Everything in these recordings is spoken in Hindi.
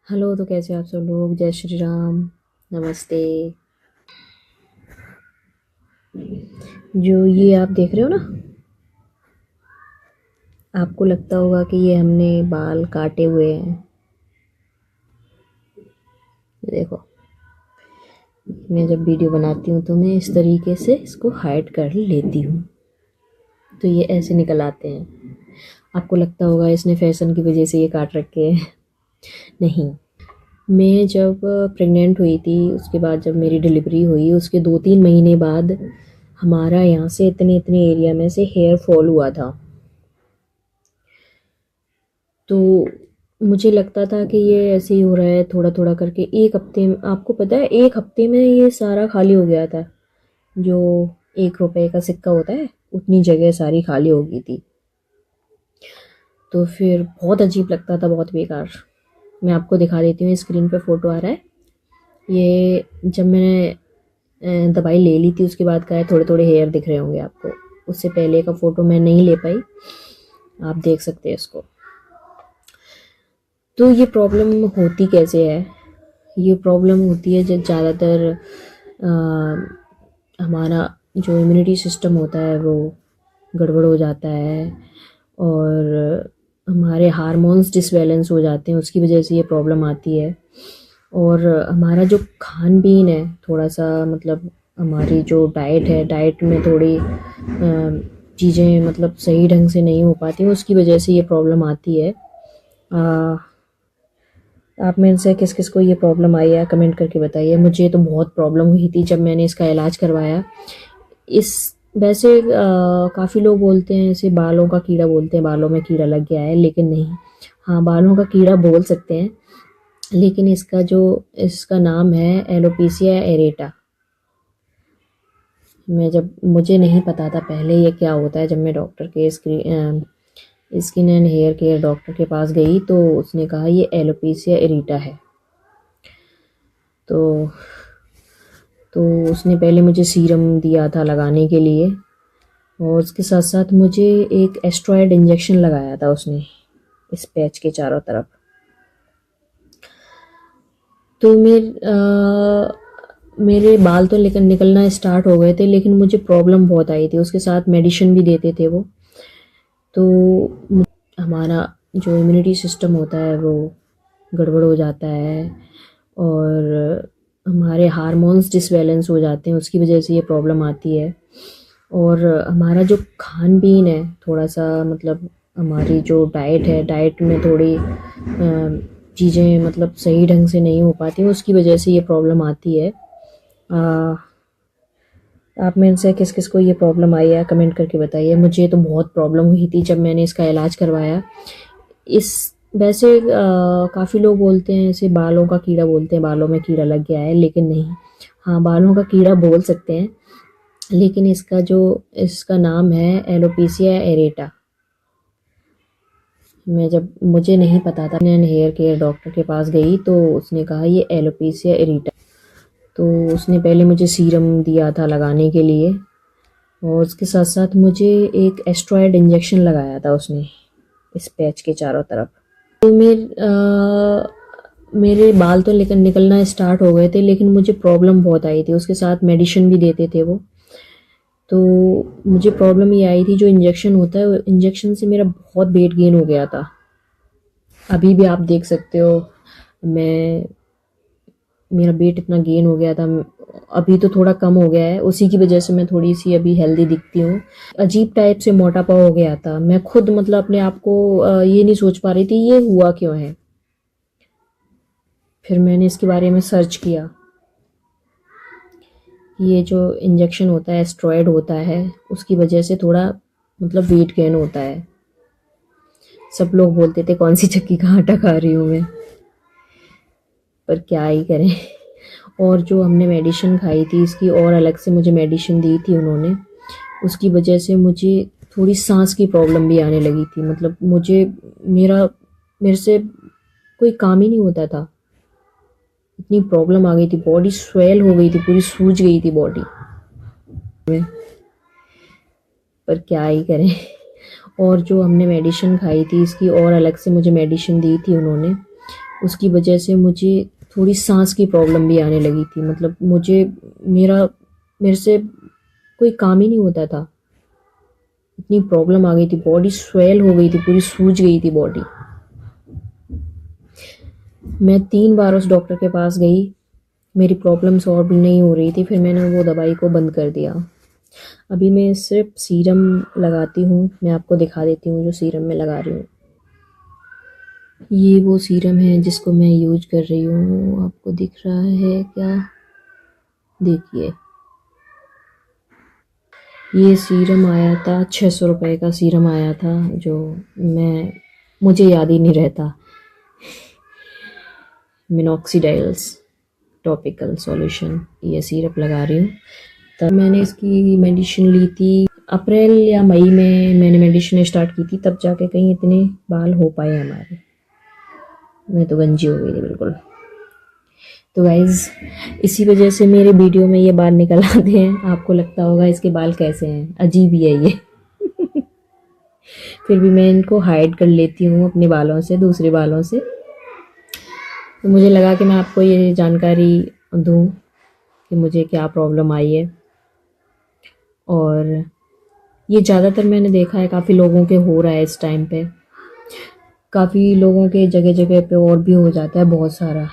हेलो, तो कैसे आप सब लोग। जय श्री राम। नमस्ते। जो ये आप देख रहे हो ना, आपको लगता होगा कि ये हमने बाल काटे हुए हैं। देखो, मैं जब वीडियो बनाती हूँ तो मैं इस तरीके से इसको हाइड कर लेती हूँ, तो ये ऐसे निकल आते हैं। आपको लगता होगा इसने फैशन की वजह से ये काट रखे हैं। नहीं, मैं जब प्रेग्नेंट हुई थी, उसके बाद जब मेरी डिलीवरी हुई, उसके 2-3 महीने बाद हमारा यहाँ से इतने इतने एरिया में से हेयर फॉल हुआ था। तो मुझे लगता था कि ये ऐसे ही हो रहा है, थोड़ा थोड़ा करके। एक हफ्ते में, आपको पता है, एक हफ्ते में ये सारा खाली हो गया था। जो 1 रुपए का सिक्का होता है, उतनी जगह सारी खाली हो गई थी। तो फिर बहुत अजीब लगता था, बहुत बेकार। मैं आपको दिखा देती हूँ, स्क्रीन पे फोटो आ रहा है। ये जब मैंने दवाई ले ली थी, उसके बाद का है, थोड़े थोड़े हेयर दिख रहे होंगे आपको। उससे पहले का फ़ोटो मैं नहीं ले पाई, आप देख सकते हैं इसको। तो ये प्रॉब्लम होती कैसे है? ये प्रॉब्लम होती है जब ज़्यादातर हमारा जो इम्यूनिटी सिस्टम होता है वो गड़बड़ हो जाता है, और हमारे हार्मोन्स डिसबैलेंस हो जाते हैं, उसकी वजह से ये प्रॉब्लम आती है। और हमारा जो खान पीन है, थोड़ा सा मतलब हमारी जो डाइट है, डाइट में थोड़ी चीज़ें मतलब सही ढंग से नहीं हो पाती, उसकी वजह से ये प्रॉब्लम आती है। आप में से किस किस को ये प्रॉब्लम आई है, कमेंट करके बताइए। मुझे तो बहुत प्रॉब्लम हुई थी जब मैंने इसका इलाज करवाया। इस वैसे काफ़ी लोग बोलते हैं इसे बालों का कीड़ा बोलते हैं, बालों में कीड़ा लग गया है, लेकिन नहीं। हाँ, बालों का कीड़ा बोल सकते हैं, लेकिन इसका नाम है एलोपेशिया एरेटा। मुझे नहीं पता था पहले ये क्या होता है। जब मैं डॉक्टर के skin and hair care doctor के पास गई, तो उसने कहा ये एलोपेशिया एरेटा है। तो उसने पहले मुझे सीरम दिया था लगाने के लिए, और उसके साथ साथ मुझे एक एस्ट्रॉयड इंजेक्शन लगाया था उसने, इस पैच के चारों तरफ। तो मेरे बाल तो लेकर निकलना स्टार्ट हो गए थे, लेकिन मुझे प्रॉब्लम बहुत आई थी। उसके साथ मेडिसिन भी देते थे वो। तो हमारा जो इम्यूनिटी सिस्टम होता है वो गड़बड़ हो जाता है, और हमारे हार्मोन्स डिसबैलेंस हो जाते हैं, उसकी वजह से ये प्रॉब्लम आती है। और हमारा जो खान पीन है, थोड़ा सा मतलब हमारी जो डाइट है, डाइट में थोड़ी चीज़ें मतलब सही ढंग से नहीं हो पाती, उसकी वजह से ये प्रॉब्लम आती है। आप में से किस किस को ये प्रॉब्लम आई है, कमेंट करके बताइए। मुझे तो बहुत प्रॉब्लम हुई थी जब मैंने इसका इलाज करवाया। इस वैसे काफ़ी लोग बोलते हैं इसे बालों का कीड़ा बोलते हैं, बालों में कीड़ा लग गया है, लेकिन नहीं। हाँ, बालों का कीड़ा बोल सकते हैं, लेकिन इसका नाम है एलोपेशिया एरेटा। मुझे नहीं पता था। मैं हेयर केयर डॉक्टर के पास गई, तो उसने कहा ये एलोपेशिया एरेटा। तो उसने पहले मुझे सीरम दिया था लगाने के लिए, और उसके साथ साथ मुझे एक एस्ट्रॉयड इंजेक्शन लगाया था उसने, इस पैच के चारों तरफ। तो मेरे बाल तो लेकर निकलना स्टार्ट हो गए थे, लेकिन मुझे प्रॉब्लम बहुत आई थी। उसके साथ मेडिसिन भी देते थे वो। तो मुझे प्रॉब्लम ये आई थी, जो इंजेक्शन होता है, इंजेक्शन से मेरा बहुत वेट गेन हो गया था। अभी भी आप देख सकते हो, मैं मेरा वेट इतना गेन हो गया था। अभी तो थोड़ा कम हो गया है, उसी की वजह से मैं थोड़ी सी अभी हेल्दी दिखती हूँ। अजीब टाइप से मोटापा हो गया था। मैं खुद मतलब अपने आप को ये नहीं सोच पा रही थी ये हुआ क्यों है। फिर मैंने इसके बारे में सर्च किया। ये जो इंजेक्शन होता है, स्टेरॉयड होता है, उसकी वजह से थोड़ा मतलब वेट गेन होता है। सब लोग बोलते थे कौन सी चक्की का आटा खा रही हूँ मैं, पर क्या ही करें। और जो हमने मेडिसिन खाई थी इसकी, और अलग से मुझे मेडिसिन दी थी उन्होंने, उसकी वजह से मुझे थोड़ी सांस की प्रॉब्लम भी आने लगी थी। मतलब मेरे से कोई काम ही नहीं होता था, इतनी प्रॉब्लम आ गई थी। बॉडी स्वेल हो गई थी, पूरी सूज गई थी बॉडी में, पर क्या ही करें। और जो हमने मेडिसिन खाई थी इसकी, और अलग से मुझे मेडिसिन दी थी उन्होंने, उसकी वजह से मुझे थोड़ी सांस की प्रॉब्लम भी आने लगी थी। मतलब मेरे से कोई काम ही नहीं होता था, इतनी प्रॉब्लम आ गई थी। बॉडी स्वेल हो गई थी, पूरी सूज गई थी बॉडी। मैं 3 बार उस डॉक्टर के पास गई, मेरी प्रॉब्लम सॉल्व नहीं हो रही थी। फिर मैंने वो दवाई को बंद कर दिया। अभी मैं सिर्फ सीरम लगाती हूँ। मैं आपको दिखा देती हूँ जो सीरम मैं लगा रही हूँ। ये वो सीरम है जिसको मैं यूज कर रही हूँ। आपको दिख रहा है क्या? देखिए, ये सीरम आया था 600 रुपये का सीरम आया था, जो मुझे याद ही नहीं रहता। मिनॉक्सीडाइल्स टॉपिकल सॉल्यूशन, ये सिरप लगा रही हूँ। तब मैंने इसकी मेडिसिन ली थी अप्रैल या मई में, मैंने मेडिसिन स्टार्ट की थी, तब जाके कहीं इतने बाल हो पाए हमारे। मैं तो गंजी हो गई थी बिल्कुल। तो गाइज, इसी वजह से मेरे वीडियो में ये बाल निकल आते हैं। आपको लगता होगा इसके बाल कैसे हैं, अजीब ही है ये। फिर भी मैं इनको हाइड कर लेती हूँ अपने बालों से, दूसरे बालों से। तो मुझे लगा कि मैं आपको ये जानकारी दूँ कि मुझे क्या प्रॉब्लम आई है। और ये ज़्यादातर मैंने देखा है काफ़ी लोगों के हो रहा है इस टाइम पे। काफ़ी लोगों के जगह जगह पे और भी हो जाता है बहुत सारा।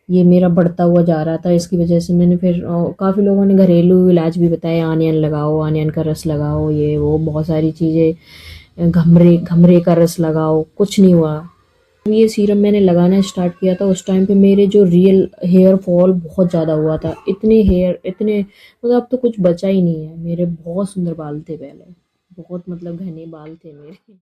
ये मेरा बढ़ता हुआ जा रहा था, इसकी वजह से मैंने फिर काफ़ी लोगों ने घरेलू इलाज भी बताया, आनियन लगाओ, आनियन का रस लगाओ, ये वो बहुत सारी चीज़ें, घमरे घमरे का रस लगाओ, कुछ नहीं हुआ। ये सीरम मैंने लगाना स्टार्ट किया था उस टाइम पे मेरे जो रियल हेयर फॉल बहुत ज़्यादा हुआ था। इतने मतलब अब तो कुछ बचा ही नहीं है। मेरे बहुत सुंदर बाल थे पहले, बहुत मतलब घने बाल थे मेरे।